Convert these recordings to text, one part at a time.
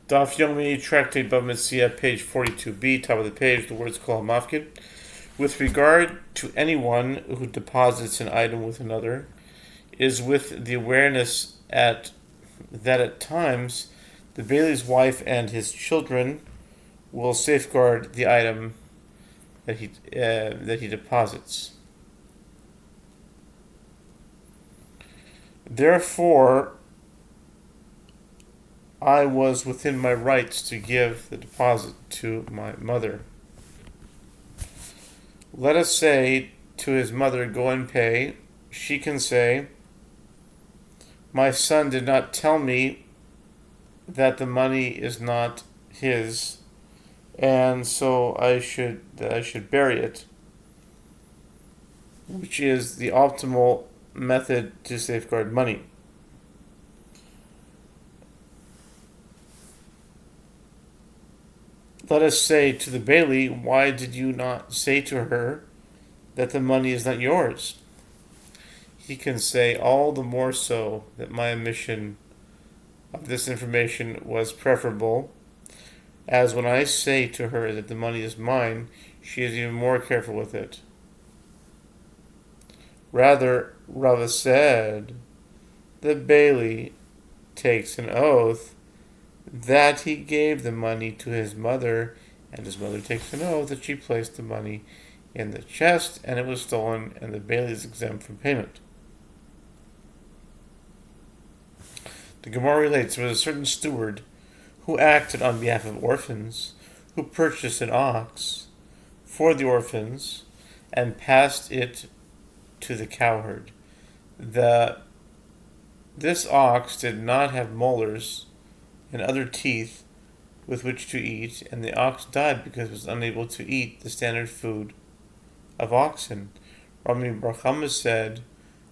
Daf Yomi, Tractate Bava Metzia, page 42b, top of the page, the words Kol HaMafkid. With regard to anyone who deposits an item with another, is with the awareness that at times the Bailey's wife and his children will safeguard the item that he deposits. Therefore, I was within my rights to give the deposit to my mother. Let us say to his mother, go and pay. She can say, my son did not tell me that the money is not his, and so I should bury it, which is the optimal method to safeguard money. Let us say to the Bailey, why did you not say to her that the money is not yours? He can say, all the more so that my omission of this information was preferable, as when I say to her that the money is mine, she is even more careful with it. Rather, Rava said, the Bailey takes an oath that he gave the money to his mother, and his mother takes an oath that she placed the money in the chest and it was stolen, and the Bailey is exempt from payment. The Gemara relates there was a certain steward who acted on behalf of orphans, who purchased an ox for the orphans and passed it to the cowherd. This ox did not have molars and other teeth with which to eat, and the ox died because it was unable to eat the standard food of oxen. Rami Bar Chama said,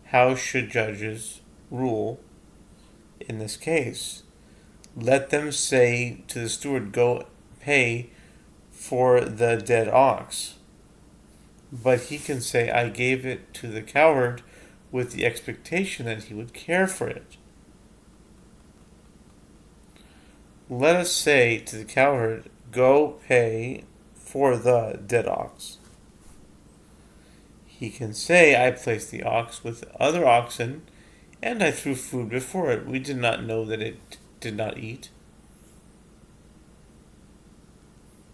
how should judges rule in this case? Let them say to the steward, go pay for the dead ox. But he can say, I gave it to the cowherd with the expectation that he would care for it. Let us say to the cowherd, go pay for the dead ox. He can say, I placed the ox with other oxen, and I threw food before it. We did not know that it did not eat.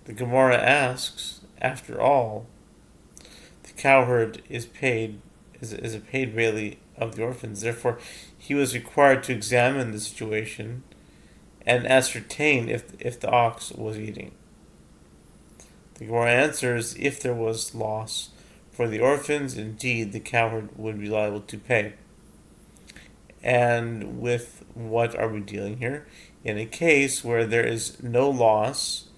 The Gemara asks, after all, the cowherd is a paid Bailey of the orphans. Therefore, he was required to examine the situation and ascertain if the ox was eating. The Gemara answers, if there was loss for the orphans, indeed the cowherd would be liable to pay. And with what are we dealing here? In a case where there is no loss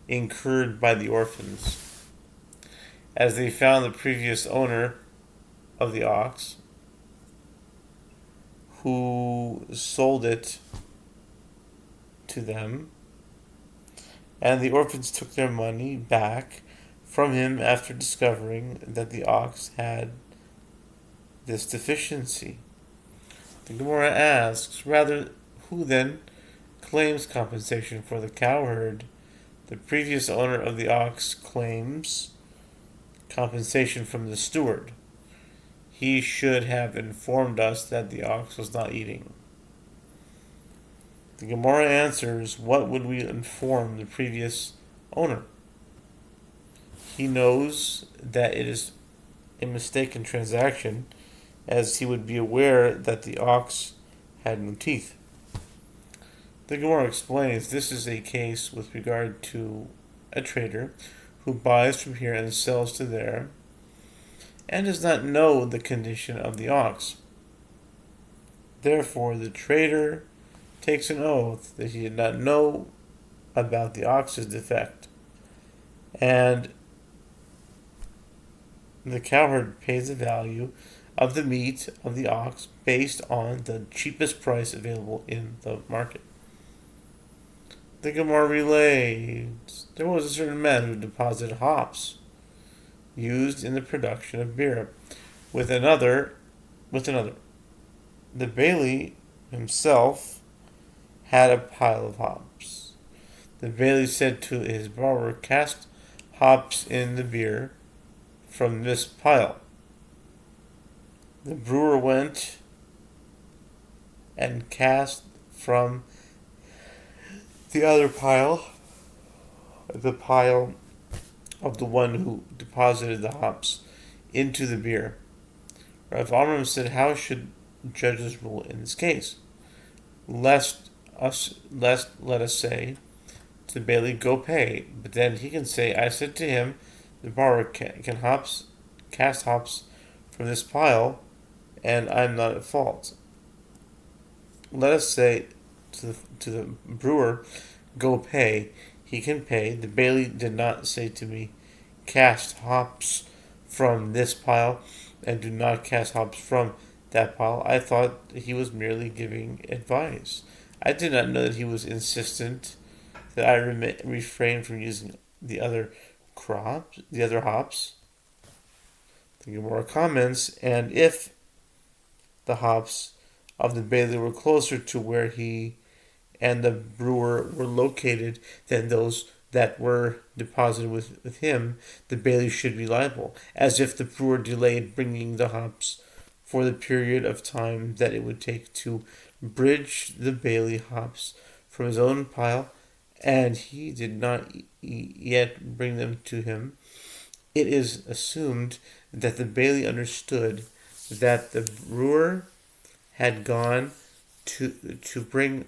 incurred by the orphans, as they found the previous owner of the ox, who sold it to them, and the orphans took their money back from him after discovering that the ox had this deficiency. The Gemara asks, rather, who then claims compensation for the cowherd? The previous owner of the ox claims compensation from the steward. He should have informed us that the ox was not eating. The Gemara answers, what would we inform the previous owner? He knows that it is a mistaken transaction, as he would be aware that the ox had no teeth. The Gemara explains this is a case with regard to a trader who buys from here and sells to there, and does not know the condition of the ox. Therefore, the trader takes an oath that he did not know about the ox's defect, and the cowherd pays the value of the meat of the ox based on the cheapest price available in the market. The Gemara relates, there was a certain man who deposited hops used in the production of beer with another. The Bailey himself had a pile of hops. The bailey said to his borrower, "Cast hops in the beer from this pile." The brewer went and cast from the other pile, the pile of the one who deposited the hops, into the beer. Rav Amram said, "How should judges rule in this case? Lest let us say to the bailey, 'Go pay,' but then he can say, 'I said to him, the borrower can cast hops from this pile, and I'm not at fault.' Let us say to the brewer, 'Go pay.' He can pay. The bailey did not say to me, 'Cast hops from this pile, and do not cast hops from that pile.' I thought he was merely giving advice. I did not know that he was insistent that I refrain from using the other hops." The Gemara comments, "And if the hops of the bailey were closer to where he and the brewer were located than those that were deposited with him, the bailey should be liable, as if the brewer delayed bringing the hops for the period of time that it would take to bridge the bailey hops from his own pile, and he did not yet bring them to him. It is assumed that the bailey understood that the brewer had gone to bring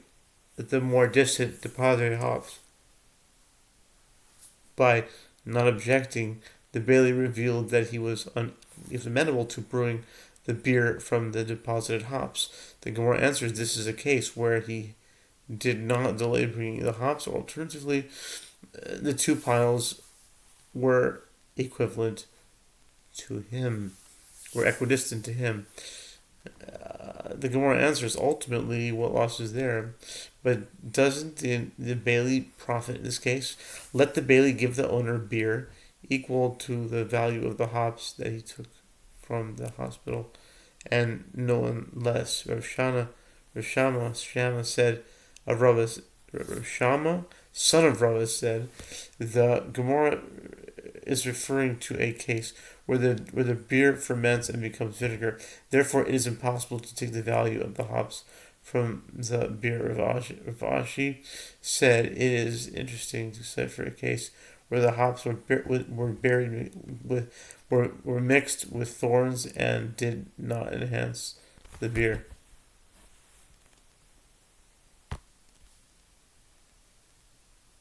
the more distant deposited hops. By not objecting, the bailey revealed that he was amenable to brewing the beer from the deposited hops. The Gemara answers, this is a case where he did not delay bringing the hops, or alternatively, the two piles were equivalent to him, were equidistant to him. The Gemara answers, ultimately, what loss is there? But doesn't the bailey profit in this case? Let the bailey give the owner beer equal to the value of the hops that he took from the hospital, and no one less. Rav Shama said of Rav Shama, son of Rav, said, the Gemara is referring to a case where the beer ferments and becomes vinegar. Therefore, it is impossible to take the value of the hops from the beer. Rav Ashi said it is interesting to set for a case where the hops were mixed with thorns and did not enhance the beer.